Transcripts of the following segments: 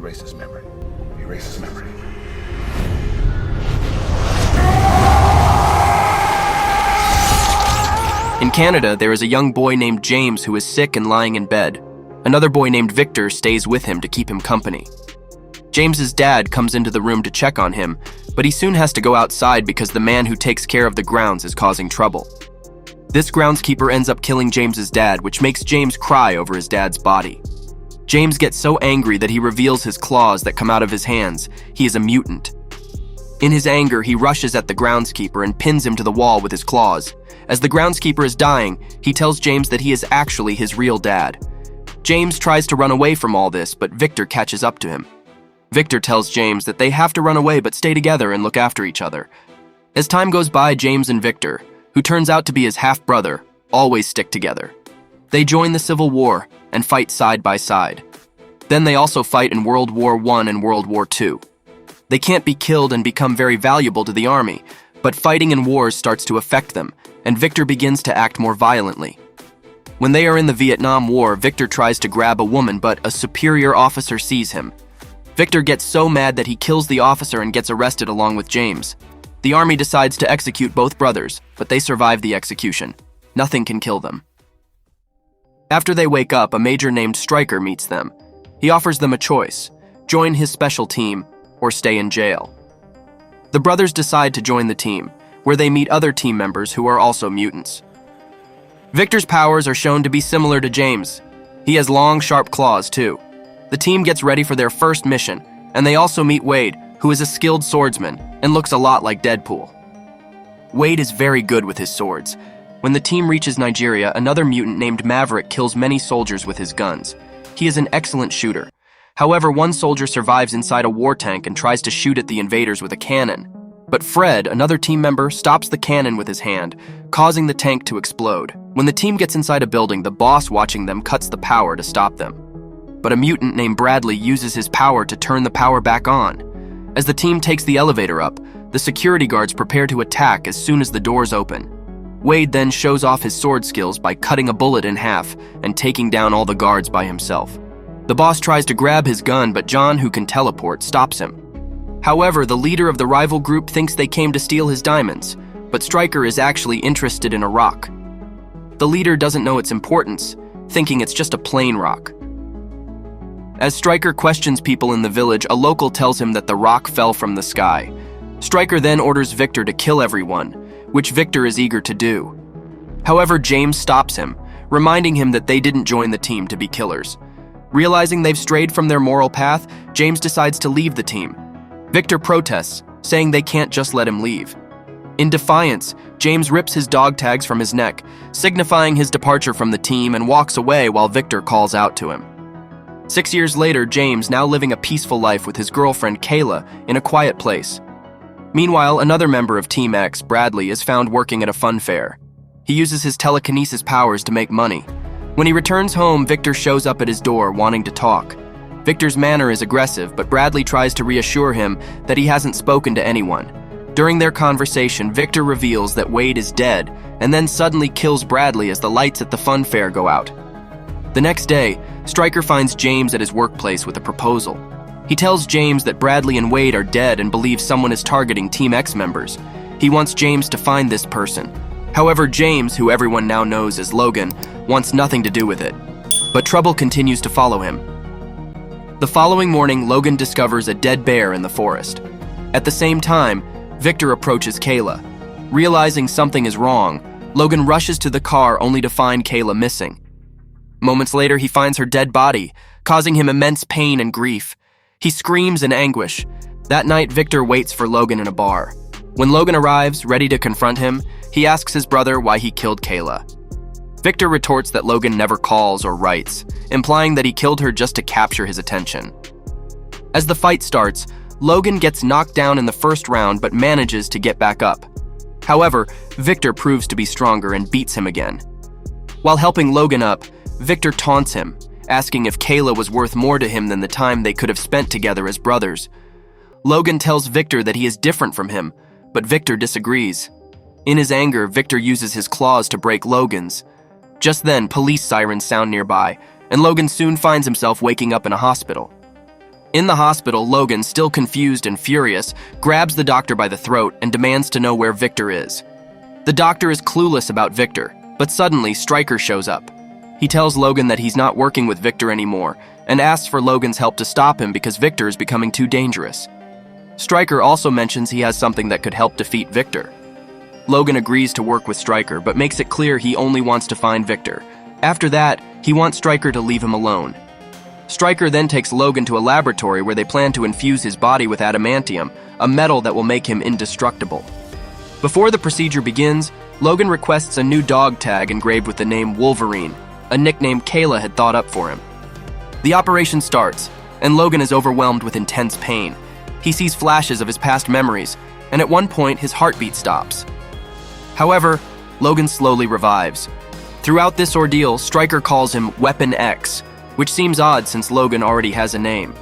Erase his memory. Erase his memory. In Canada, there is a young boy named James who is sick and lying in bed. Another boy named Victor stays with him to keep him company. James's dad comes into the room to check on him, but he soon has to go outside because the man who takes care of the grounds is causing trouble. This groundskeeper ends up killing James's dad, which makes James cry over his dad's body. James gets so angry that he reveals his claws that come out of his hands. He is a mutant. In his anger, he rushes at the groundskeeper and pins him to the wall with his claws. As the groundskeeper is dying, he tells James that he is actually his real dad. James tries to run away from all this, but Victor catches up to him. Victor tells James that they have to run away but stay together and look after each other. As time goes by, James and Victor, who turns out to be his half-brother, always stick together. They join the Civil War and fight side by side. Then they also fight in World War I and World War II. They can't be killed and become very valuable to the army, but fighting in wars starts to affect them, and Victor begins to act more violently. When they are in the Vietnam War, Victor tries to grab a woman, but a superior officer sees him. Victor gets so mad that he kills the officer and gets arrested along with James. The army decides to execute both brothers, but they survive the execution. Nothing can kill them. After they wake up, a major named Stryker meets them. He offers them a choice: join his special team or stay in jail. The brothers decide to join the team, where they meet other team members who are also mutants. Victor's powers are shown to be similar to James. He has long, sharp claws too. The team gets ready for their first mission, and they also meet Wade, who is a skilled swordsman and looks a lot like Deadpool. Wade is very good with his swords. When the team reaches Nigeria, another mutant named Maverick kills many soldiers with his guns. He is an excellent shooter. However, one soldier survives inside a war tank and tries to shoot at the invaders with a cannon. But Fred, another team member, stops the cannon with his hand, causing the tank to explode. When the team gets inside a building, the boss watching them cuts the power to stop them. But a mutant named Bradley uses his power to turn the power back on. As the team takes the elevator up, the security guards prepare to attack as soon as the doors open. Wade then shows off his sword skills by cutting a bullet in half and taking down all the guards by himself. The boss tries to grab his gun, but John, who can teleport, stops him. However, the leader of the rival group thinks they came to steal his diamonds, but Stryker is actually interested in a rock. The leader doesn't know its importance, thinking it's just a plain rock. As Stryker questions people in the village, a local tells him that the rock fell from the sky. Stryker then orders Victor to kill everyone, which Victor is eager to do. However, James stops him, reminding him that they didn't join the team to be killers. Realizing they've strayed from their moral path, James decides to leave the team. Victor protests, saying they can't just let him leave. In defiance, James rips his dog tags from his neck, signifying his departure from the team, and walks away while Victor calls out to him. 6 years later, James, now living a peaceful life with his girlfriend Kayla in a quiet place. Meanwhile, another member of Team X, Bradley, is found working at a fun fair. He uses his telekinesis powers to make money. When he returns home, Victor shows up at his door wanting to talk. Victor's manner is aggressive, but Bradley tries to reassure him that he hasn't spoken to anyone. During their conversation, Victor reveals that Wade is dead and then suddenly kills Bradley as the lights at the fun fair go out. The next day, Stryker finds James at his workplace with a proposal. He tells James that Bradley and Wade are dead and believes someone is targeting Team X members. He wants James to find this person. However, James, who everyone now knows as Logan, wants nothing to do with it. But trouble continues to follow him. The following morning, Logan discovers a dead bear in the forest. At the same time, Victor approaches Kayla. Realizing something is wrong, Logan rushes to the car only to find Kayla missing. Moments later, he finds her dead body, causing him immense pain and grief. He screams in anguish. That night, Victor waits for Logan in a bar. When Logan arrives, ready to confront him, he asks his brother why he killed Kayla. Victor retorts that Logan never calls or writes, implying that he killed her just to capture his attention. As the fight starts, Logan gets knocked down in the first round but manages to get back up. However, Victor proves to be stronger and beats him again. While helping Logan up, Victor taunts him, asking if Kayla was worth more to him than the time they could have spent together as brothers. Logan tells Victor that he is different from him, but Victor disagrees. In his anger, Victor uses his claws to break Logan's. Just then, police sirens sound nearby, and Logan soon finds himself waking up in a hospital. In the hospital, Logan, still confused and furious, grabs the doctor by the throat and demands to know where Victor is. The doctor is clueless about Victor, but suddenly Stryker shows up. He tells Logan that he's not working with Victor anymore and asks for Logan's help to stop him because Victor is becoming too dangerous. Stryker also mentions he has something that could help defeat Victor. Logan agrees to work with Stryker, but makes it clear he only wants to find Victor. After that, he wants Stryker to leave him alone. Stryker then takes Logan to a laboratory where they plan to infuse his body with adamantium, a metal that will make him indestructible. Before the procedure begins, Logan requests a new dog tag engraved with the name Wolverine, a nickname Kayla had thought up for him. The operation starts, and Logan is overwhelmed with intense pain. He sees flashes of his past memories, and at one point his heartbeat stops. However, Logan slowly revives. Throughout this ordeal, Stryker calls him Weapon X, which seems odd since Logan already has a name.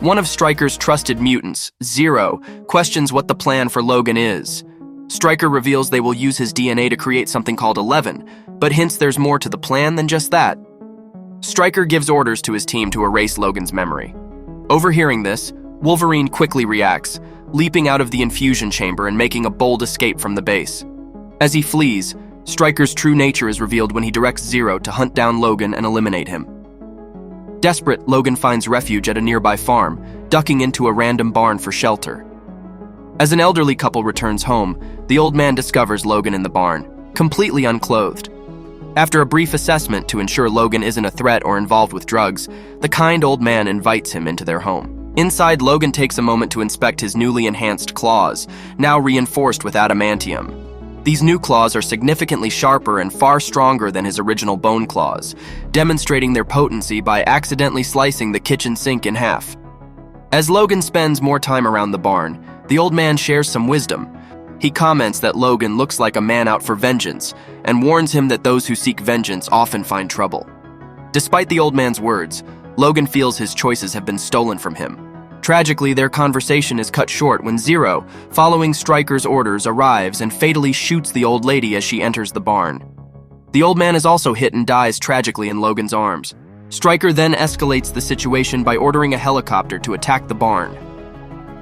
One of Stryker's trusted mutants, Zero, questions what the plan for Logan is. Stryker reveals they will use his DNA to create something called 11, but hints there's more to the plan than just that. Stryker gives orders to his team to erase Logan's memory. Overhearing this, Wolverine quickly reacts, leaping out of the infusion chamber and making a bold escape from the base. As he flees, Stryker's true nature is revealed when he directs Zero to hunt down Logan and eliminate him. Desperate, Logan finds refuge at a nearby farm, ducking into a random barn for shelter. As an elderly couple returns home, the old man discovers Logan in the barn, completely unclothed. After a brief assessment to ensure Logan isn't a threat or involved with drugs, the kind old man invites him into their home. Inside, Logan takes a moment to inspect his newly enhanced claws, now reinforced with adamantium. These new claws are significantly sharper and far stronger than his original bone claws, demonstrating their potency by accidentally slicing the kitchen sink in half. As Logan spends more time around the barn, the old man shares some wisdom. He comments that Logan looks like a man out for vengeance and warns him that those who seek vengeance often find trouble. Despite the old man's words, Logan feels his choices have been stolen from him. Tragically, their conversation is cut short when Zero, following Stryker's orders, arrives and fatally shoots the old lady as she enters the barn. The old man is also hit and dies tragically in Logan's arms. Stryker then escalates the situation by ordering a helicopter to attack the barn.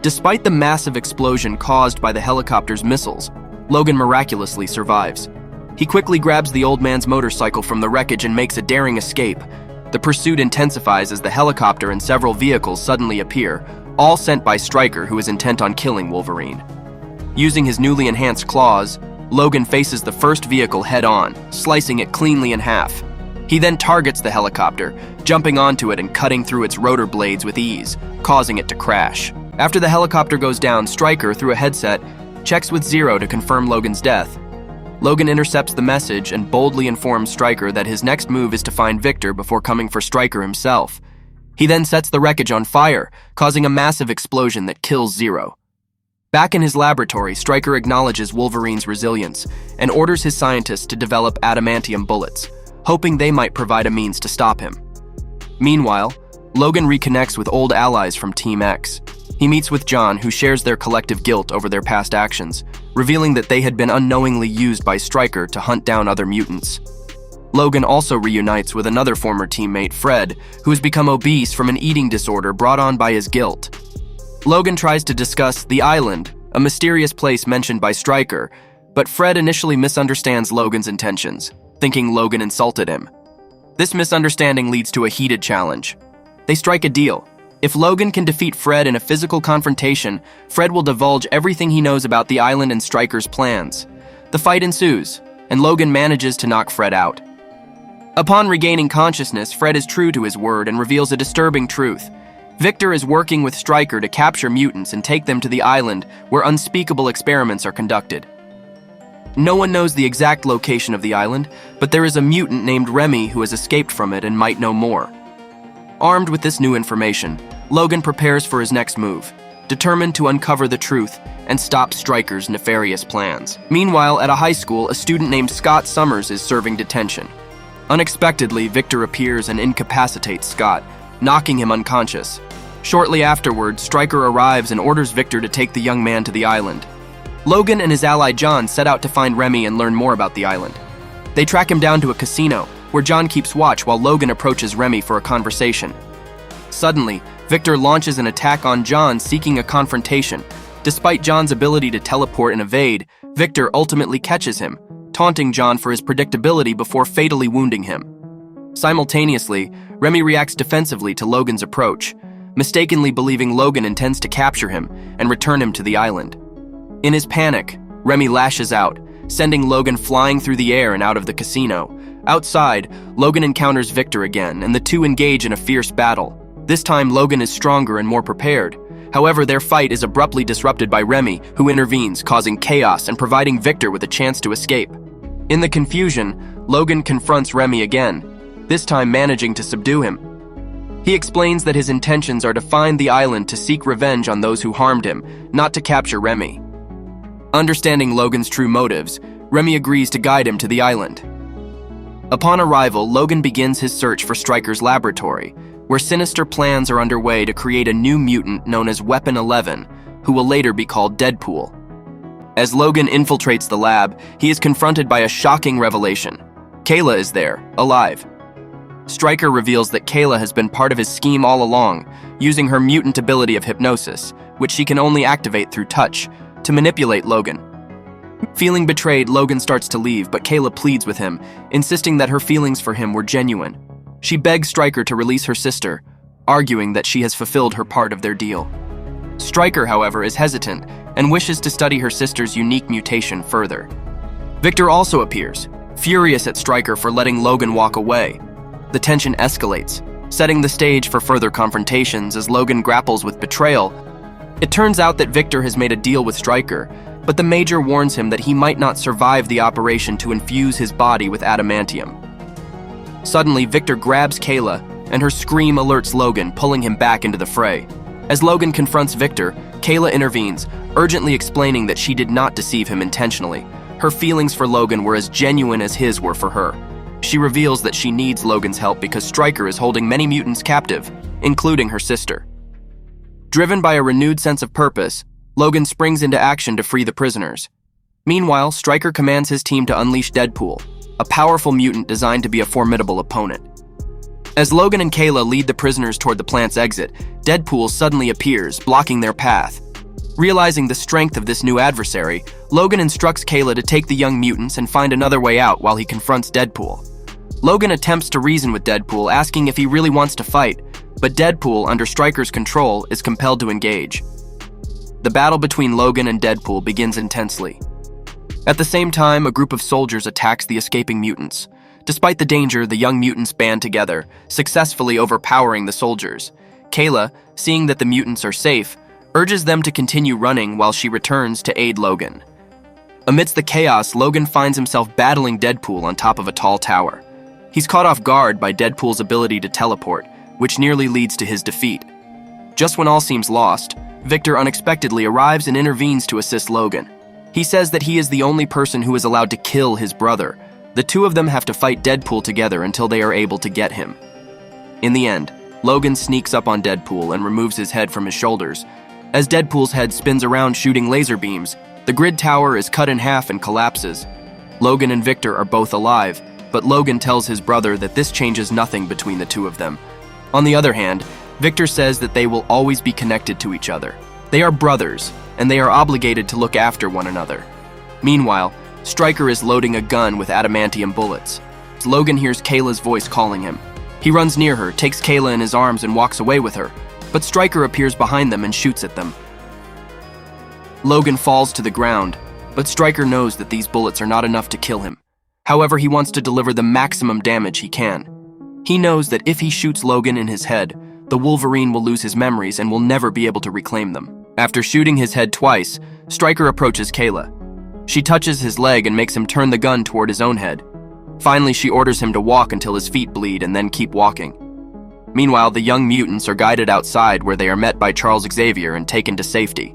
Despite the massive explosion caused by the helicopter's missiles, Logan miraculously survives. He quickly grabs the old man's motorcycle from the wreckage and makes a daring escape. The pursuit intensifies as the helicopter and several vehicles suddenly appear, all sent by Stryker, who is intent on killing Wolverine. Using his newly enhanced claws, Logan faces the first vehicle head-on, slicing it cleanly in half. He then targets the helicopter, jumping onto it and cutting through its rotor blades with ease, causing it to crash. After the helicopter goes down, Stryker, through a headset, checks with Zero to confirm Logan's death. Logan intercepts the message and boldly informs Stryker that his next move is to find Victor before coming for Stryker himself. He then sets the wreckage on fire, causing a massive explosion that kills Zero. Back in his laboratory, Stryker acknowledges Wolverine's resilience and orders his scientists to develop adamantium bullets, hoping they might provide a means to stop him. Meanwhile, Logan reconnects with old allies from Team X. He meets with John, who shares their collective guilt over their past actions, revealing that they had been unknowingly used by Stryker to hunt down other mutants. Logan also reunites with another former teammate, Fred, who has become obese from an eating disorder brought on by his guilt. Logan tries to discuss the island, a mysterious place mentioned by Stryker, but Fred initially misunderstands Logan's intentions, thinking Logan insulted him. This misunderstanding leads to a heated challenge. They strike a deal. If Logan can defeat Fred in a physical confrontation, Fred will divulge everything he knows about the island and Stryker's plans. The fight ensues, and Logan manages to knock Fred out. Upon regaining consciousness, Fred is true to his word and reveals a disturbing truth. Victor is working with Stryker to capture mutants and take them to the island where unspeakable experiments are conducted. No one knows the exact location of the island, but there is a mutant named Remy who has escaped from it and might know more. Armed with this new information, Logan prepares for his next move, determined to uncover the truth and stop Stryker's nefarious plans. Meanwhile, at a high school, a student named Scott Summers is serving detention. Unexpectedly, Victor appears and incapacitates Scott, knocking him unconscious. Shortly afterward, Stryker arrives and orders Victor to take the young man to the island. Logan and his ally John set out to find Remy and learn more about the island. They track him down to a casino, where John keeps watch while Logan approaches Remy for a conversation. Suddenly, Victor launches an attack on John, seeking a confrontation. Despite John's ability to teleport and evade, Victor ultimately catches him, taunting John for his predictability before fatally wounding him. Simultaneously, Remy reacts defensively to Logan's approach, mistakenly believing Logan intends to capture him and return him to the island. In his panic, Remy lashes out, sending Logan flying through the air and out of the casino. Outside, Logan encounters Victor again, and the two engage in a fierce battle. This time, Logan is stronger and more prepared. However, their fight is abruptly disrupted by Remy, who intervenes, causing chaos and providing Victor with a chance to escape. In the confusion, Logan confronts Remy again, this time managing to subdue him. He explains that his intentions are to find the island to seek revenge on those who harmed him, not to capture Remy. Understanding Logan's true motives, Remy agrees to guide him to the island. Upon arrival, Logan begins his search for Stryker's laboratory, where sinister plans are underway to create a new mutant known as Weapon 11, who will later be called Deadpool. As Logan infiltrates the lab, he is confronted by a shocking revelation. Kayla is there, alive. Stryker reveals that Kayla has been part of his scheme all along, using her mutant ability of hypnosis, which she can only activate through touch, to manipulate Logan. Feeling betrayed, Logan starts to leave, but Kayla pleads with him, insisting that her feelings for him were genuine. She begs Stryker to release her sister, arguing that she has fulfilled her part of their deal. Stryker, however, is hesitant and wishes to study her sister's unique mutation further. Victor also appears, furious at Stryker for letting Logan walk away. The tension escalates, setting the stage for further confrontations as Logan grapples with betrayal. It turns out that Victor has made a deal with Stryker, but the Major warns him that he might not survive the operation to infuse his body with adamantium. Suddenly, Victor grabs Kayla, and her scream alerts Logan, pulling him back into the fray. As Logan confronts Victor, Kayla intervenes, urgently explaining that she did not deceive him intentionally. Her feelings for Logan were as genuine as his were for her. She reveals that she needs Logan's help because Stryker is holding many mutants captive, including her sister. Driven by a renewed sense of purpose, Logan springs into action to free the prisoners. Meanwhile, Stryker commands his team to unleash Deadpool, a powerful mutant designed to be a formidable opponent. As Logan and Kayla lead the prisoners toward the plant's exit, Deadpool suddenly appears, blocking their path. Realizing the strength of this new adversary, Logan instructs Kayla to take the young mutants and find another way out while he confronts Deadpool. Logan attempts to reason with Deadpool, asking if he really wants to fight, but Deadpool, under Stryker's control, is compelled to engage. The battle between Logan and Deadpool begins intensely. At the same time, a group of soldiers attacks the escaping mutants. Despite the danger, the young mutants band together, successfully overpowering the soldiers. Kayla, seeing that the mutants are safe, urges them to continue running while she returns to aid Logan. Amidst the chaos, Logan finds himself battling Deadpool on top of a tall tower. He's caught off guard by Deadpool's ability to teleport, which nearly leads to his defeat. Just when all seems lost, Victor unexpectedly arrives and intervenes to assist Logan. He says that he is the only person who is allowed to kill his brother. The two of them have to fight Deadpool together until they are able to get him. In the end, Logan sneaks up on Deadpool and removes his head from his shoulders. As Deadpool's head spins around shooting laser beams, the grid tower is cut in half and collapses. Logan and Victor are both alive, but Logan tells his brother that this changes nothing between the two of them. On the other hand, Victor says that they will always be connected to each other. They are brothers, and they are obligated to look after one another. Meanwhile, Stryker is loading a gun with adamantium bullets. Logan hears Kayla's voice calling him. He runs near her, takes Kayla in his arms, and walks away with her, but Stryker appears behind them and shoots at them. Logan falls to the ground, but Stryker knows that these bullets are not enough to kill him. However, he wants to deliver the maximum damage he can. He knows that if he shoots Logan in his head, the Wolverine will lose his memories and will never be able to reclaim them. After shooting his head twice, Stryker approaches Kayla. She touches his leg and makes him turn the gun toward his own head. Finally, she orders him to walk until his feet bleed and then keep walking. Meanwhile, the young mutants are guided outside where they are met by Charles Xavier and taken to safety.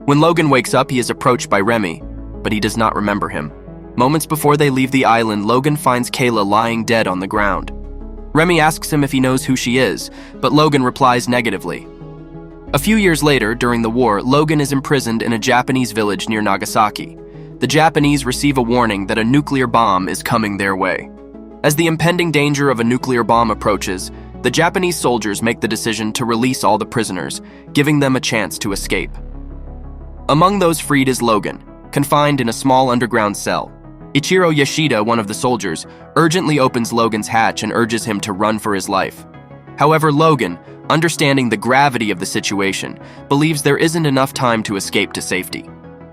When Logan wakes up, he is approached by Remy, but he does not remember him. Moments before they leave the island, Logan finds Kayla lying dead on the ground. Remy asks him if he knows who she is, but Logan replies negatively. A few years later, during the war, Logan is imprisoned in a Japanese village near Nagasaki. The Japanese receive a warning that a nuclear bomb is coming their way. As the impending danger of a nuclear bomb approaches, the Japanese soldiers make the decision to release all the prisoners, giving them a chance to escape. Among those freed is Logan, confined in a small underground cell. Ichiro Yoshida, one of the soldiers, urgently opens Logan's hatch and urges him to run for his life. However, Logan, understanding the gravity of the situation, believes there isn't enough time to escape to safety.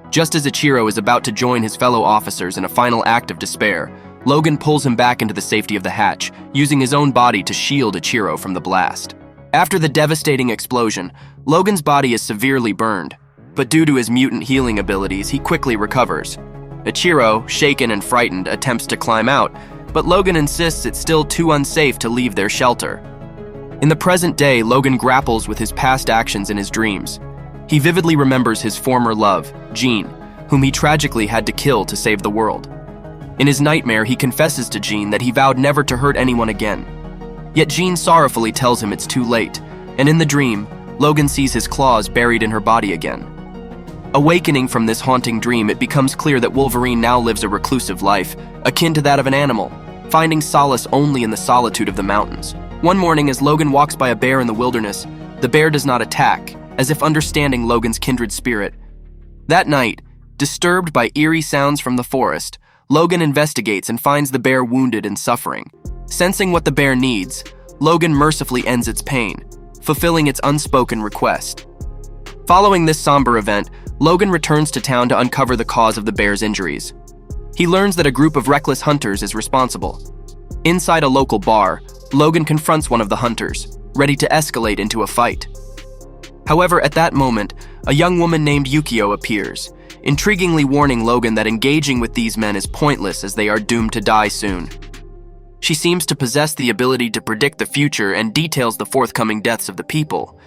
Just as Ichiro is about to join his fellow officers in a final act of despair, Logan pulls him back into the safety of the hatch, using his own body to shield Ichiro from the blast. After the devastating explosion, Logan's body is severely burned, but due to his mutant healing abilities, he quickly recovers. Ichiro, shaken and frightened, attempts to climb out, but Logan insists it's still too unsafe to leave their shelter. In the present day, Logan grapples with his past actions in his dreams. He vividly remembers his former love, Jean, whom he tragically had to kill to save the world. In his nightmare, he confesses to Jean that he vowed never to hurt anyone again. Yet Jean sorrowfully tells him it's too late, and in the dream, Logan sees his claws buried in her body again. Awakening from this haunting dream, it becomes clear that Wolverine now lives a reclusive life, akin to that of an animal, finding solace only in the solitude of the mountains. One morning, as Logan walks by a bear in the wilderness, the bear does not attack, as if understanding Logan's kindred spirit. That night, disturbed by eerie sounds from the forest, Logan investigates and finds the bear wounded and suffering. Sensing what the bear needs, Logan mercifully ends its pain, fulfilling its unspoken request. Following this somber event, Logan returns to town to uncover the cause of the bear's injuries. He learns that a group of reckless hunters is responsible. Inside a local bar, Logan confronts one of the hunters, ready to escalate into a fight. However, at that moment, a young woman named Yukio appears, intriguingly warning Logan that engaging with these men is pointless as they are doomed to die soon. She seems to possess the ability to predict the future and details the forthcoming deaths of the people.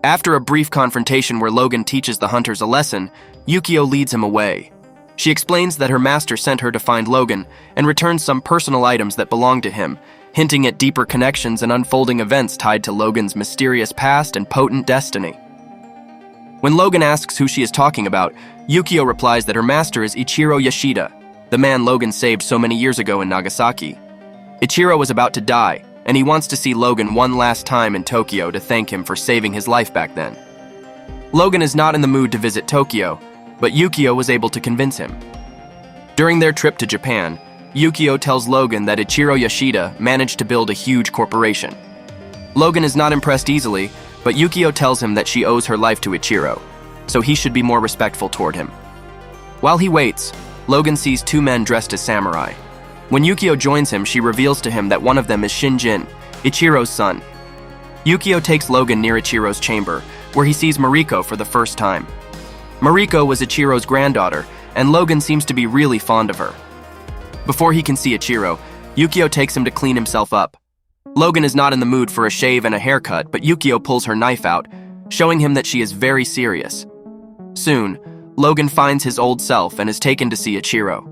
After a brief confrontation where Logan teaches the hunters a lesson, Yukio leads him away. She explains that her master sent her to find Logan and returns some personal items that belong to him, hinting at deeper connections and unfolding events tied to Logan's mysterious past and potent destiny. When Logan asks who she is talking about, Yukio replies that her master is Ichiro Yoshida, the man Logan saved so many years ago in Nagasaki. Ichiro was about to die, and he wants to see Logan one last time in Tokyo to thank him for saving his life back then. Logan is not in the mood to visit Tokyo, but Yukio was able to convince him. During their trip to Japan, Yukio tells Logan that Ichiro Yoshida managed to build a huge corporation. Logan is not impressed easily, but Yukio tells him that she owes her life to Ichiro, so he should be more respectful toward him. While he waits, Logan sees two men dressed as samurai. When Yukio joins him, she reveals to him that one of them is Shinjin, Ichiro's son. Yukio takes Logan near Ichiro's chamber, where he sees Mariko for the first time. Mariko was Ichiro's granddaughter, and Logan seems to be really fond of her. Before he can see Ichiro, Yukio takes him to clean himself up. Logan is not in the mood for a shave and a haircut, but Yukio pulls her knife out, showing him that she is very serious. Soon, Logan finds his old self and is taken to see Ichiro.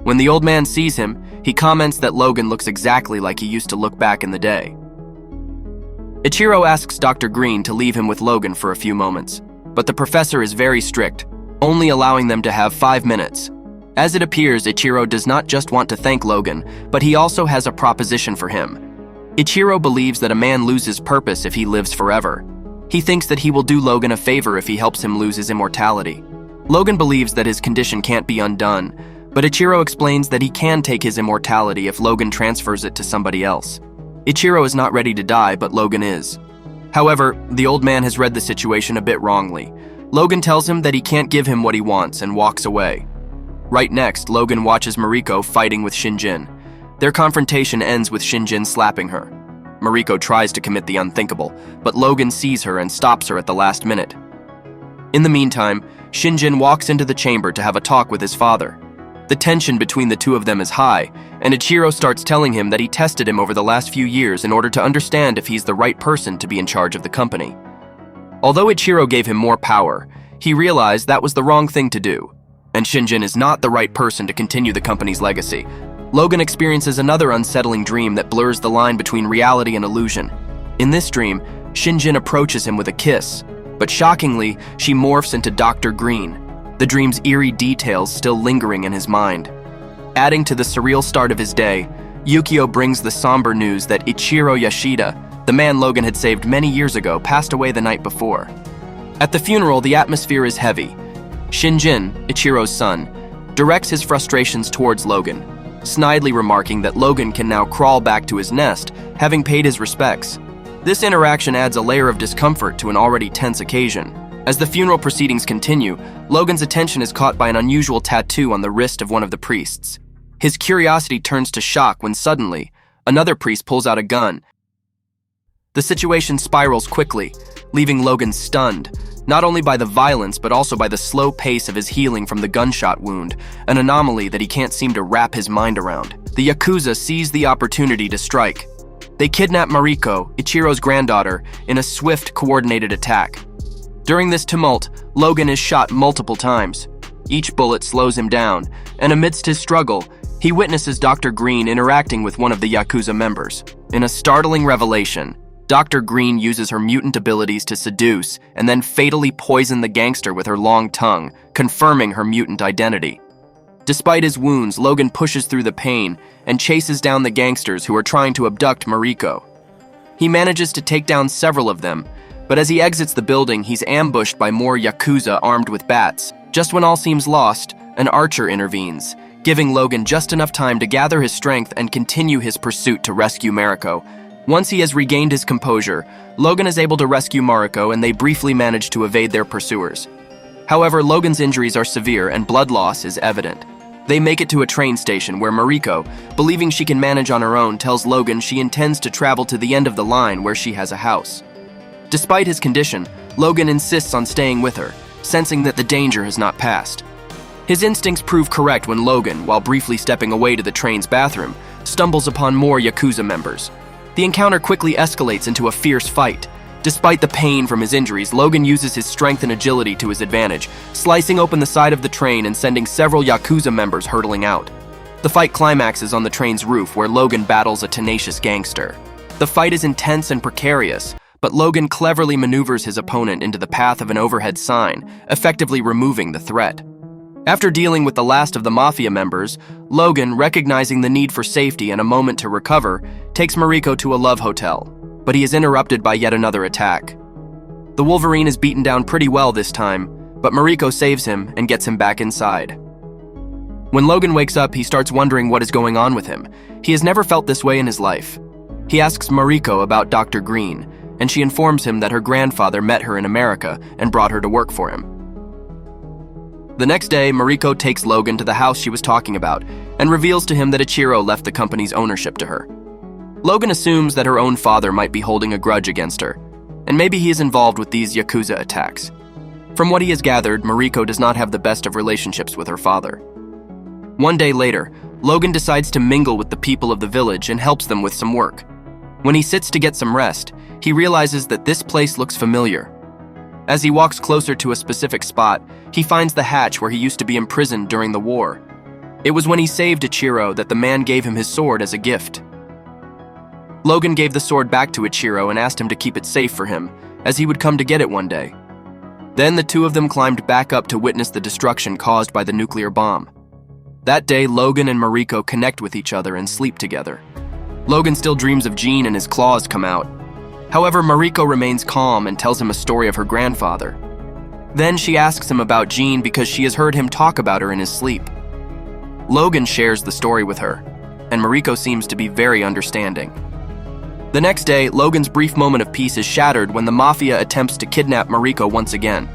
When the old man sees him, he comments that Logan looks exactly like he used to look back in the day. Ichiro asks Dr. Green to leave him with Logan for a few moments, but the professor is very strict, only allowing them to have 5 minutes. As it appears, Ichiro does not just want to thank Logan, but he also has a proposition for him. Ichiro believes that a man loses purpose if he lives forever. He thinks that he will do Logan a favor if he helps him lose his immortality. Logan believes that his condition can't be undone, but Ichiro explains that he can take his immortality if Logan transfers it to somebody else. Ichiro is not ready to die, but Logan is. However, the old man has read the situation a bit wrongly. Logan tells him that he can't give him what he wants and walks away. Right next, Logan watches Mariko fighting with Shinjin. Their confrontation ends with Shinjin slapping her. Mariko tries to commit the unthinkable, but Logan sees her and stops her at the last minute. In the meantime, Shinjin walks into the chamber to have a talk with his father. The tension between the two of them is high, and Ichiro starts telling him that he tested him over the last few years in order to understand if he's the right person to be in charge of the company. Although Ichiro gave him more power, he realized that was the wrong thing to do, and Shinjin is not the right person to continue the company's legacy. Logan experiences another unsettling dream that blurs the line between reality and illusion. In this dream, Shinjin approaches him with a kiss, but shockingly, she morphs into Dr. Green, the dream's eerie details still lingering in his mind. Adding to the surreal start of his day, Yukio brings the somber news that Ichiro Yoshida, The man Logan had saved many years ago passed away the night before. At the funeral, the atmosphere is heavy. Shinjin, Ichiro's son, directs his frustrations towards Logan, snidely remarking that Logan can now crawl back to his nest, having paid his respects. This interaction adds a layer of discomfort to an already tense occasion. As the funeral proceedings continue, Logan's attention is caught by an unusual tattoo on the wrist of one of the priests. His curiosity turns to shock when suddenly, another priest pulls out a gun. The situation spirals quickly, leaving Logan stunned, not only by the violence but also by the slow pace of his healing from the gunshot wound, an anomaly that he can't seem to wrap his mind around. The Yakuza seize the opportunity to strike. They kidnap Mariko, Ichiro's granddaughter, in a swift, coordinated attack. During this tumult, Logan is shot multiple times. Each bullet slows him down, and amidst his struggle, he witnesses Dr. Green interacting with one of the Yakuza members. In a startling revelation, Dr. Green uses her mutant abilities to seduce and then fatally poison the gangster with her long tongue, confirming her mutant identity. Despite his wounds, Logan pushes through the pain and chases down the gangsters who are trying to abduct Mariko. He manages to take down several of them, but as he exits the building, he's ambushed by more Yakuza armed with bats. Just when all seems lost, an archer intervenes, giving Logan just enough time to gather his strength and continue his pursuit to rescue Mariko. Once he has regained his composure, Logan is able to rescue Mariko and they briefly manage to evade their pursuers. However, Logan's injuries are severe and blood loss is evident. They make it to a train station where Mariko, believing she can manage on her own, tells Logan she intends to travel to the end of the line where she has a house. Despite his condition, Logan insists on staying with her, sensing that the danger has not passed. His instincts prove correct when Logan, while briefly stepping away to the train's bathroom, stumbles upon more Yakuza members. The encounter quickly escalates into a fierce fight. Despite the pain from his injuries, Logan uses his strength and agility to his advantage, slicing open the side of the train and sending several Yakuza members hurtling out. The fight climaxes on the train's roof where Logan battles a tenacious gangster. The fight is intense and precarious, but Logan cleverly maneuvers his opponent into the path of an overhead sign, effectively removing the threat. After dealing with the last of the Mafia members, Logan, recognizing the need for safety and a moment to recover, takes Mariko to a love hotel, but he is interrupted by yet another attack. The Wolverine is beaten down pretty well this time, but Mariko saves him and gets him back inside. When Logan wakes up, he starts wondering what is going on with him. He has never felt this way in his life. He asks Mariko about Dr. Green, and she informs him that her grandfather met her in America and brought her to work for him. The next day, Mariko takes Logan to the house she was talking about and reveals to him that Ichiro left the company's ownership to her. Logan assumes that her own father might be holding a grudge against her, and maybe he is involved with these Yakuza attacks. From what he has gathered, Mariko does not have the best of relationships with her father. One day later, Logan decides to mingle with the people of the village and helps them with some work. When he sits to get some rest, he realizes that this place looks familiar. As he walks closer to a specific spot, he finds the hatch where he used to be imprisoned during the war. It was when he saved Ichiro that the man gave him his sword as a gift. Logan gave the sword back to Ichiro and asked him to keep it safe for him, as he would come to get it one day. Then the two of them climbed back up to witness the destruction caused by the nuclear bomb. That day, Logan and Mariko connect with each other and sleep together. Logan still dreams of Jean and his claws come out. However, Mariko remains calm and tells him a story of her grandfather. Then she asks him about Jean because she has heard him talk about her in his sleep. Logan shares the story with her, and Mariko seems to be very understanding. The next day, Logan's brief moment of peace is shattered when the Mafia attempts to kidnap Mariko once again.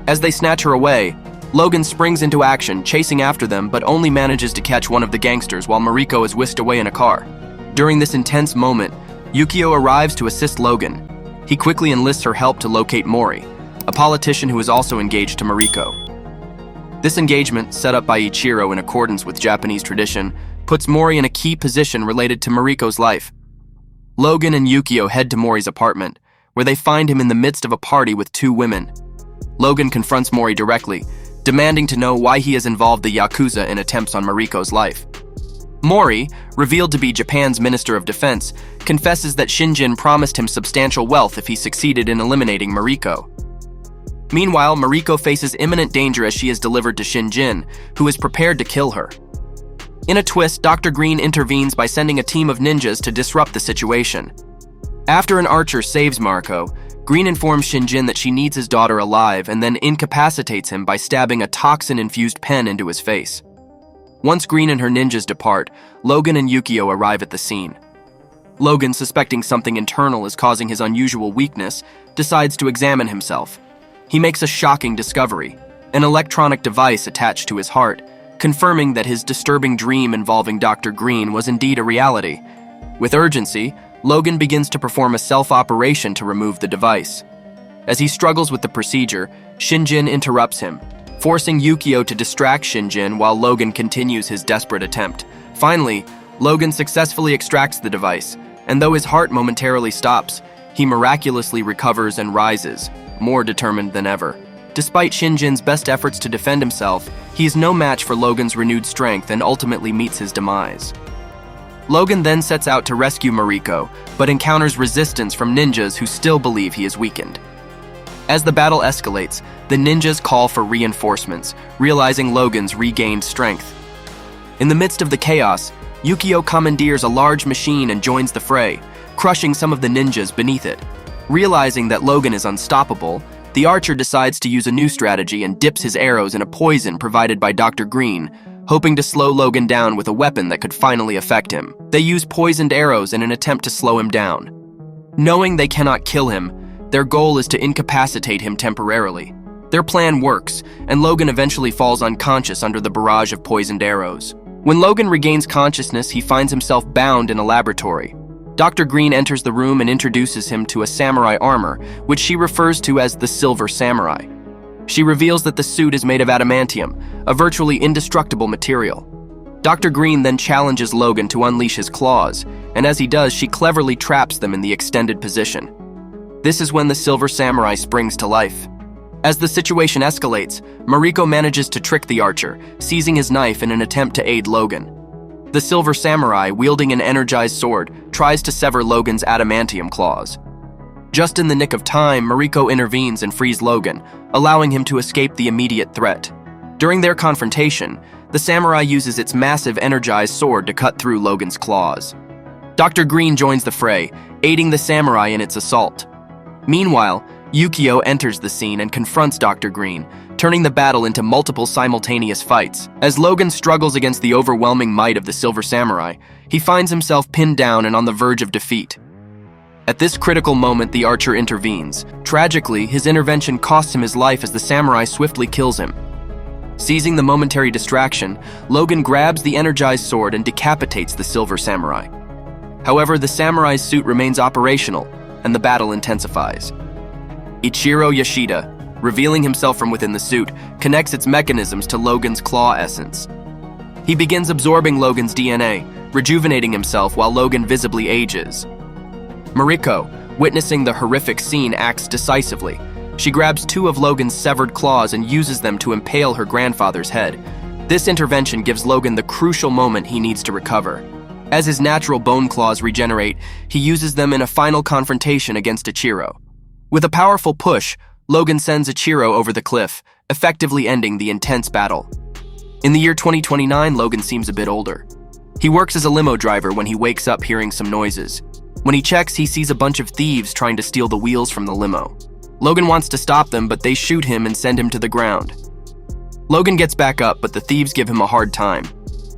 As they snatch her away, Logan springs into action, chasing after them, but only manages to catch one of the gangsters while Mariko is whisked away in a car. During this intense moment, Yukio arrives to assist Logan. He quickly enlists her help to locate Mori, a politician who is also engaged to Mariko. This engagement, set up by Ichiro in accordance with Japanese tradition, puts Mori in a key position related to Mariko's life. Logan and Yukio head to Mori's apartment, where they find him in the midst of a party with two women. Logan confronts Mori directly, demanding to know why he has involved the Yakuza in attempts on Mariko's life. Mori, revealed to be Japan's Minister of Defense, confesses that Shinjin promised him substantial wealth if he succeeded in eliminating Mariko. Meanwhile, Mariko faces imminent danger as she is delivered to Shinjin, who is prepared to kill her. In a twist, Dr. Green intervenes by sending a team of ninjas to disrupt the situation. After an archer saves Marco, Green informs Shinjin that she needs his daughter alive and then incapacitates him by stabbing a toxin-infused pen into his face. Once Green and her ninjas depart, Logan and Yukio arrive at the scene. Logan, suspecting something internal is causing his unusual weakness, decides to examine himself. He makes a shocking discovery, an electronic device attached to his heart, confirming that his disturbing dream involving Dr. Green was indeed a reality. With urgency, Logan begins to perform a self-operation to remove the device. As he struggles with the procedure, Shinjin interrupts him, forcing Yukio to distract Shinjin while Logan continues his desperate attempt. Finally, Logan successfully extracts the device, and though his heart momentarily stops, he miraculously recovers and rises, more determined than ever. Despite Shinjin's best efforts to defend himself, he is no match for Logan's renewed strength and ultimately meets his demise. Logan then sets out to rescue Mariko, but encounters resistance from ninjas who still believe he is weakened. As the battle escalates, the ninjas call for reinforcements, realizing Logan's regained strength. In the midst of the chaos, Yukio commandeers a large machine and joins the fray, crushing some of the ninjas beneath it. Realizing that Logan is unstoppable, the archer decides to use a new strategy and dips his arrows in a poison provided by Dr. Green, hoping to slow Logan down with a weapon that could finally affect him. They use poisoned arrows in an attempt to slow him down. Knowing they cannot kill him, their goal is to incapacitate him temporarily. Their plan works, and Logan eventually falls unconscious under the barrage of poisoned arrows. When Logan regains consciousness, he finds himself bound in a laboratory. Dr. Green enters the room and introduces him to a samurai armor, which she refers to as the Silver Samurai. She reveals that the suit is made of adamantium, a virtually indestructible material. Dr. Green then challenges Logan to unleash his claws, and as he does, she cleverly traps them in the extended position. This is when the Silver Samurai springs to life. As the situation escalates, Mariko manages to trick the archer, seizing his knife in an attempt to aid Logan. The Silver Samurai, wielding an energized sword, tries to sever Logan's adamantium claws. Just in the nick of time, Mariko intervenes and frees Logan, allowing him to escape the immediate threat. During their confrontation, the samurai uses its massive energized sword to cut through Logan's claws. Dr. Green joins the fray, aiding the samurai in its assault. Meanwhile, Yukio enters the scene and confronts Dr. Green, turning the battle into multiple simultaneous fights. As Logan struggles against the overwhelming might of the Silver Samurai, he finds himself pinned down and on the verge of defeat. At this critical moment, the archer intervenes. Tragically, his intervention costs him his life as the samurai swiftly kills him. Seizing the momentary distraction, Logan grabs the energized sword and decapitates the Silver Samurai. However, the samurai's suit remains operational, and the battle intensifies. Ichiro Yoshida, revealing himself from within the suit, connects its mechanisms to Logan's claw essence. He begins absorbing Logan's DNA, rejuvenating himself while Logan visibly ages. Mariko, witnessing the horrific scene, acts decisively. She grabs two of Logan's severed claws and uses them to impale her grandfather's head. This intervention gives Logan the crucial moment he needs to recover. As his natural bone claws regenerate, he uses them in a final confrontation against Ichiro. With a powerful push, Logan sends Ichiro over the cliff, effectively ending the intense battle. In the year 2029, Logan seems a bit older. He works as a limo driver when he wakes up hearing some noises. When he checks, he sees a bunch of thieves trying to steal the wheels from the limo. Logan wants to stop them, but they shoot him and send him to the ground. Logan gets back up, but the thieves give him a hard time.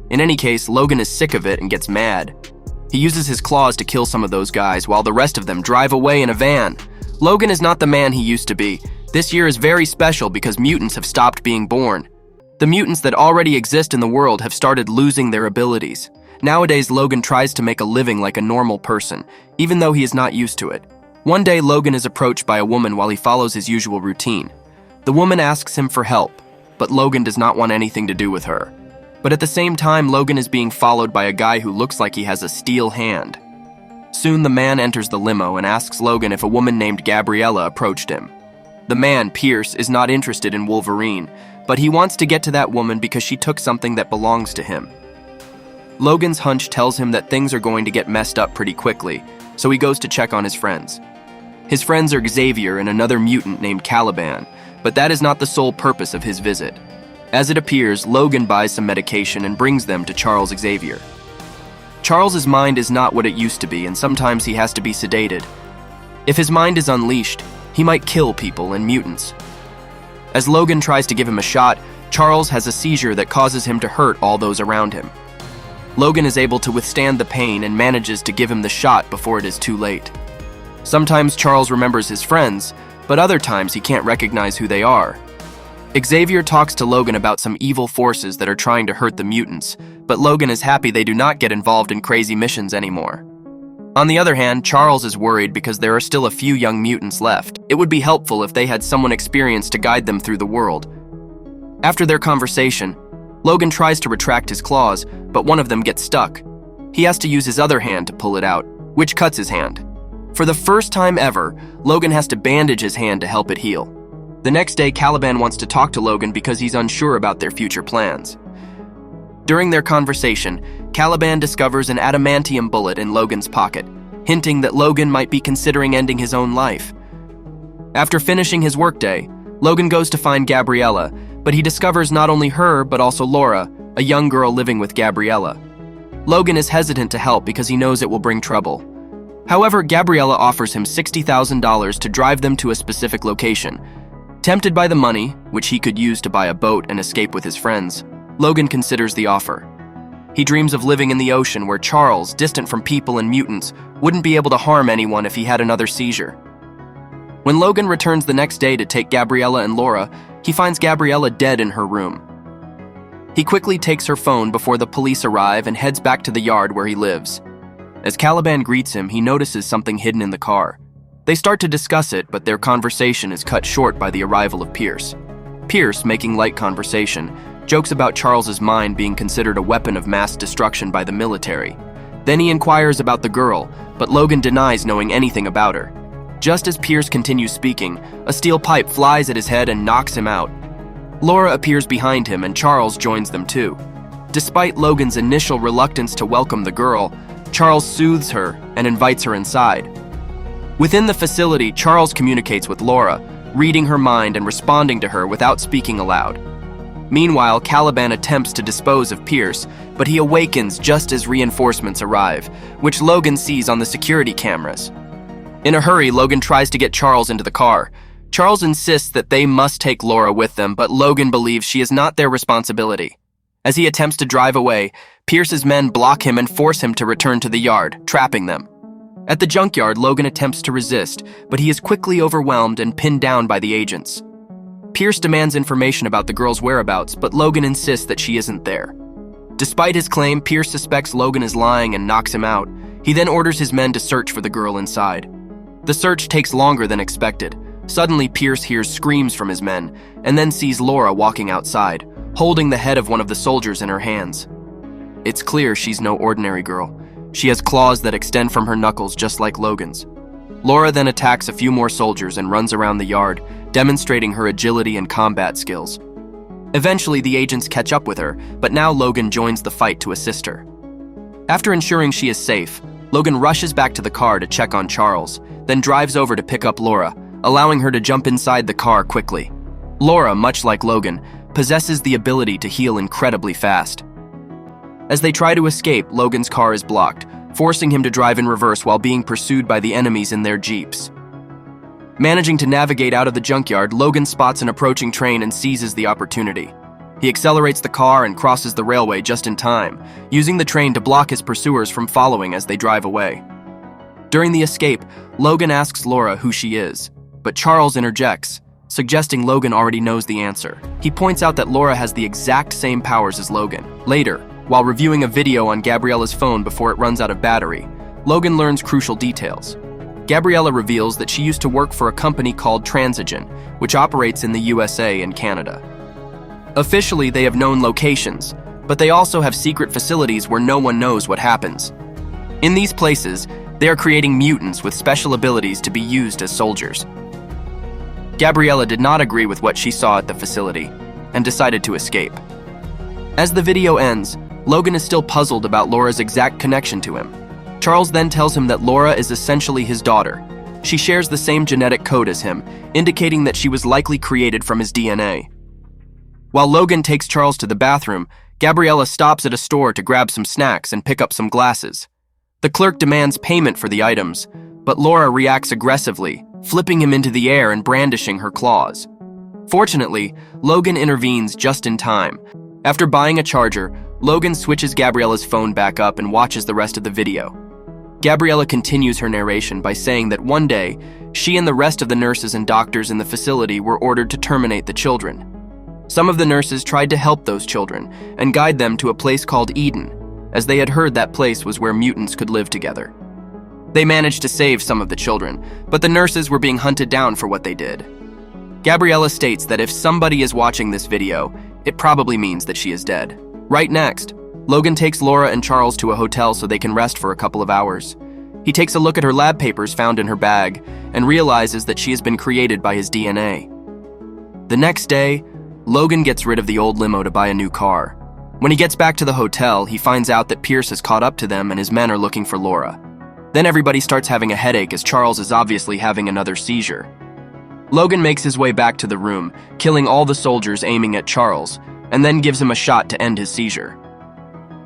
In any case, Logan is sick of it and gets mad. He uses his claws to kill some of those guys, while the rest of them drive away in a van. Logan is not the man he used to be. This year is very special because mutants have stopped being born. The mutants that already exist in the world have started losing their abilities. Nowadays, Logan tries to make a living like a normal person, even though he is not used to it. One day, Logan is approached by a woman while he follows his usual routine. The woman asks him for help, but Logan does not want anything to do with her. But at the same time, Logan is being followed by a guy who looks like he has a steel hand. Soon, the man enters the limo and asks Logan if a woman named Gabriella approached him. The man, Pierce, is not interested in Wolverine, but he wants to get to that woman because she took something that belongs to him. Logan's hunch tells him that things are going to get messed up pretty quickly, so he goes to check on his friends. His friends are Xavier and another mutant named Caliban, but that is not the sole purpose of his visit. As it appears, Logan buys some medication and brings them to Charles Xavier. Charles's mind is not what it used to be, and sometimes he has to be sedated. If his mind is unleashed, he might kill people and mutants. As Logan tries to give him a shot, Charles has a seizure that causes him to hurt all those around him. Logan is able to withstand the pain and manages to give him the shot before it is too late. Sometimes Charles remembers his friends, but other times he can't recognize who they are. Xavier talks to Logan about some evil forces that are trying to hurt the mutants, but Logan is happy they do not get involved in crazy missions anymore. On the other hand, Charles is worried because there are still a few young mutants left. It would be helpful if they had someone experienced to guide them through the world. After their conversation, Logan tries to retract his claws, but one of them gets stuck. He has to use his other hand to pull it out, which cuts his hand. For the first time ever, Logan has to bandage his hand to help it heal. The next day, Caliban wants to talk to Logan because he's unsure about their future plans. During their conversation, Caliban discovers an adamantium bullet in Logan's pocket, hinting that Logan might be considering ending his own life. After finishing his workday, Logan goes to find Gabriella, but he discovers not only her but also Laura, a young girl living with Gabriella. Logan is hesitant to help because he knows it will bring trouble. However, Gabriella offers him $60,000 to drive them to a specific location. Tempted by the money, which he could use to buy a boat and escape with his friends, Logan considers the offer. He dreams of living in the ocean where Charles, distant from people and mutants, wouldn't be able to harm anyone if he had another seizure. When Logan returns the next day to take Gabriella and Laura, he finds Gabriella dead in her room. He quickly takes her phone before the police arrive and heads back to the yard where he lives. As Caliban greets him, he notices something hidden in the car. They start to discuss it, but their conversation is cut short by the arrival of Pierce. Pierce, making light conversation, jokes about Charles's mind being considered a weapon of mass destruction by the military. Then he inquires about the girl, but Logan denies knowing anything about her. Just as Pierce continues speaking, a steel pipe flies at his head and knocks him out. Laura appears behind him and Charles joins them too. Despite Logan's initial reluctance to welcome the girl, Charles soothes her and invites her inside. Within the facility, Charles communicates with Laura, reading her mind and responding to her without speaking aloud. Meanwhile, Caliban attempts to dispose of Pierce, but he awakens just as reinforcements arrive, which Logan sees on the security cameras. In a hurry, Logan tries to get Charles into the car. Charles insists that they must take Laura with them, but Logan believes she is not their responsibility. As he attempts to drive away, Pierce's men block him and force him to return to the yard, trapping them. At the junkyard, Logan attempts to resist, but he is quickly overwhelmed and pinned down by the agents. Pierce demands information about the girl's whereabouts, but Logan insists that she isn't there. Despite his claim, Pierce suspects Logan is lying and knocks him out. He then orders his men to search for the girl inside. The search takes longer than expected. Suddenly, Pierce hears screams from his men, and then sees Laura walking outside, holding the head of one of the soldiers in her hands. It's clear she's no ordinary girl. She has claws that extend from her knuckles just like Logan's. Laura then attacks a few more soldiers and runs around the yard, demonstrating her agility and combat skills. Eventually, the agents catch up with her, but now Logan joins the fight to assist her. After ensuring she is safe, Logan rushes back to the car to check on Charles, then drives over to pick up Laura, allowing her to jump inside the car quickly. Laura, much like Logan, possesses the ability to heal incredibly fast. As they try to escape, Logan's car is blocked, forcing him to drive in reverse while being pursued by the enemies in their jeeps. Managing to navigate out of the junkyard, Logan spots an approaching train and seizes the opportunity. He accelerates the car and crosses the railway just in time, using the train to block his pursuers from following as they drive away. During the escape, Logan asks Laura who she is, but Charles interjects, suggesting Logan already knows the answer. He points out that Laura has the exact same powers as Logan. Later, while reviewing a video on Gabriella's phone before it runs out of battery, Logan learns crucial details. Gabriella reveals that she used to work for a company called Transigen, which operates in the USA and Canada. Officially, they have known locations, but they also have secret facilities where no one knows what happens. In these places, they are creating mutants with special abilities to be used as soldiers. Gabriella did not agree with what she saw at the facility and decided to escape. As the video ends, Logan is still puzzled about Laura's exact connection to him. Charles then tells him that Laura is essentially his daughter. She shares the same genetic code as him, indicating that she was likely created from his DNA. While Logan takes Charles to the bathroom, Gabriella stops at a store to grab some snacks and pick up some glasses. The clerk demands payment for the items, but Laura reacts aggressively, flipping him into the air and brandishing her claws. Fortunately, Logan intervenes just in time. After buying a charger, Logan switches Gabriella's phone back up and watches the rest of the video. Gabriella continues her narration by saying that one day, she and the rest of the nurses and doctors in the facility were ordered to terminate the children. Some of the nurses tried to help those children and guide them to a place called Eden, as they had heard that place was where mutants could live together. They managed to save some of the children, but the nurses were being hunted down for what they did. Gabriella states that if somebody is watching this video, it probably means that she is dead. Right next, Logan takes Laura and Charles to a hotel so they can rest for a couple of hours. He takes a look at her lab papers found in her bag and realizes that she has been created by his DNA. The next day, Logan gets rid of the old limo to buy a new car. When he gets back to the hotel, he finds out that Pierce has caught up to them and his men are looking for Laura. Then everybody starts having a headache as Charles is obviously having another seizure. Logan makes his way back to the room, killing all the soldiers aiming at Charles, and then gives him a shot to end his seizure.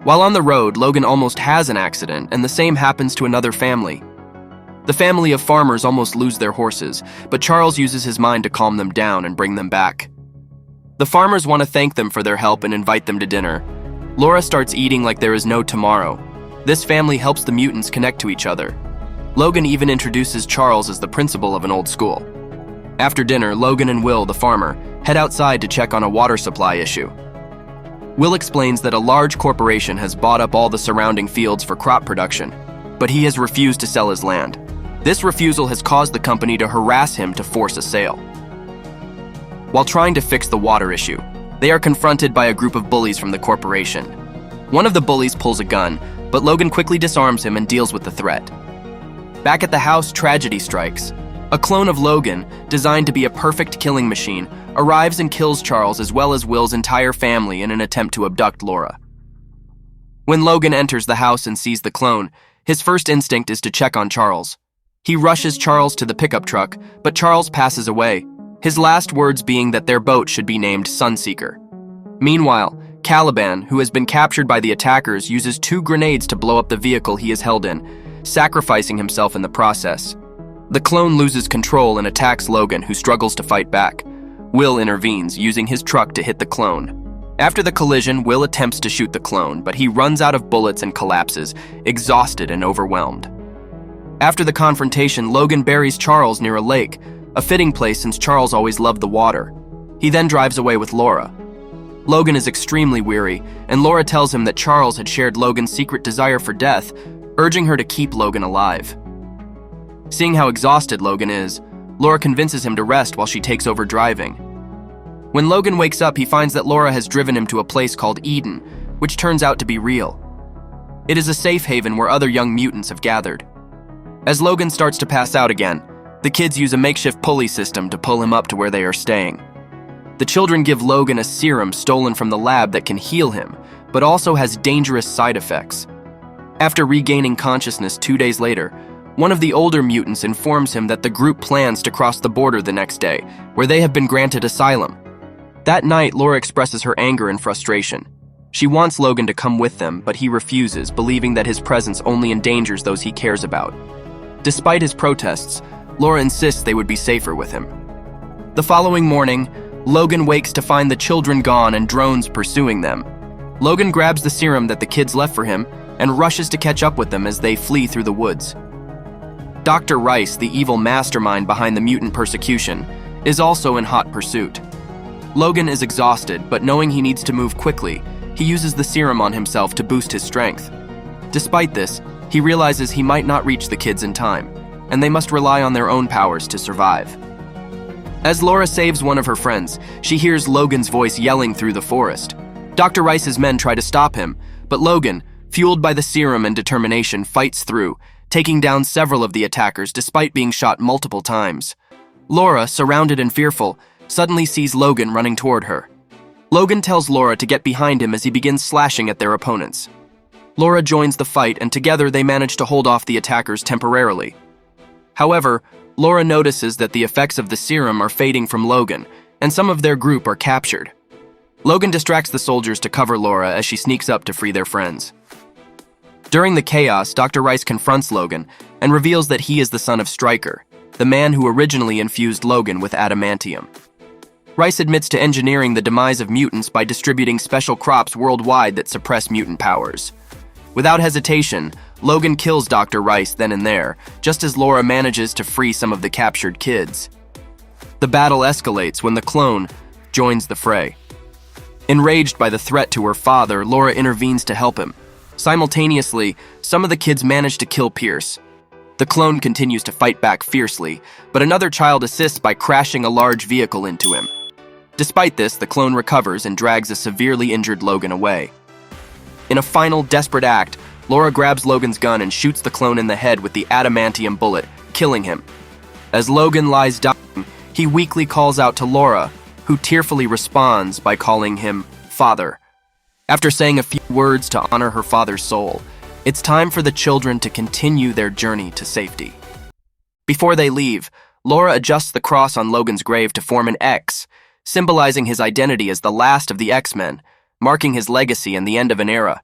While on the road, Logan almost has an accident, and the same happens to another family. The family of farmers almost lose their horses, but Charles uses his mind to calm them down and bring them back. The farmers want to thank them for their help and invite them to dinner. Laura starts eating like there is no tomorrow. This family helps the mutants connect to each other. Logan even introduces Charles as the principal of an old school. After dinner, Logan and Will, the farmer, head outside to check on a water supply issue. Will explains that a large corporation has bought up all the surrounding fields for crop production, but he has refused to sell his land. This refusal has caused the company to harass him to force a sale. While trying to fix the water issue, they are confronted by a group of bullies from the corporation. One of the bullies pulls a gun, but Logan quickly disarms him and deals with the threat. Back at the house, tragedy strikes. A clone of Logan, designed to be a perfect killing machine, arrives and kills Charles as well as Will's entire family in an attempt to abduct Laura. When Logan enters the house and sees the clone, his first instinct is to check on Charles. He rushes Charles to the pickup truck, but Charles passes away, his last words being that their boat should be named Sunseeker. Meanwhile, Caliban, who has been captured by the attackers, uses 2 grenades to blow up the vehicle he is held in, sacrificing himself in the process. The clone loses control and attacks Logan, who struggles to fight back. Will intervenes, using his truck to hit the clone. After the collision, Will attempts to shoot the clone, but he runs out of bullets and collapses, exhausted and overwhelmed. After the confrontation, Logan buries Charles near a lake, a fitting place since Charles always loved the water. He then drives away with Laura. Logan is extremely weary, and Laura tells him that Charles had shared Logan's secret desire for death, urging her to keep Logan alive. Seeing how exhausted Logan is, Laura convinces him to rest while she takes over driving. When Logan wakes up, he finds that Laura has driven him to a place called Eden, which turns out to be real. It is a safe haven where other young mutants have gathered. As Logan starts to pass out again, the kids use a makeshift pulley system to pull him up to where they are staying. The children give Logan a serum stolen from the lab that can heal him, but also has dangerous side effects. After regaining consciousness 2 days later, one of the older mutants informs him that the group plans to cross the border the next day, where they have been granted asylum. That night, Laura expresses her anger and frustration. She wants Logan to come with them, but he refuses, believing that his presence only endangers those he cares about. Despite his protests, Laura insists they would be safer with him. The following morning, Logan wakes to find the children gone and drones pursuing them. Logan grabs the serum that the kids left for him and rushes to catch up with them as they flee through the woods. Dr. Rice, the evil mastermind behind the mutant persecution, is also in hot pursuit. Logan is exhausted, but knowing he needs to move quickly, he uses the serum on himself to boost his strength. Despite this, he realizes he might not reach the kids in time, and they must rely on their own powers to survive. As Laura saves one of her friends, she hears Logan's voice yelling through the forest. Dr. Rice's men try to stop him, but Logan, fueled by the serum and determination, fights through, taking down several of the attackers despite being shot multiple times. Laura, surrounded and fearful, suddenly sees Logan running toward her. Logan tells Laura to get behind him as he begins slashing at their opponents. Laura joins the fight, and together they manage to hold off the attackers temporarily. However, Laura notices that the effects of the serum are fading from Logan, and some of their group are captured. Logan distracts the soldiers to cover Laura as she sneaks up to free their friends. During the chaos, Dr. Rice confronts Logan and reveals that he is the son of Stryker, the man who originally infused Logan with adamantium. Rice admits to engineering the demise of mutants by distributing special crops worldwide that suppress mutant powers. Without hesitation, Logan kills Dr. Rice then and there, just as Laura manages to free some of the captured kids. The battle escalates when the clone joins the fray. Enraged by the threat to her father, Laura intervenes to help him. Simultaneously, some of the kids manage to kill Pierce. The clone continues to fight back fiercely, but another child assists by crashing a large vehicle into him. Despite this, the clone recovers and drags a severely injured Logan away. In a final, desperate act, Laura grabs Logan's gun and shoots the clone in the head with the adamantium bullet, killing him. As Logan lies dying, he weakly calls out to Laura, who tearfully responds by calling him Father. After saying a few words to honor her father's soul, it's time for the children to continue their journey to safety. Before they leave, Laura adjusts the cross on Logan's grave to form an X, symbolizing his identity as the last of the X-Men, marking his legacy and the end of an era.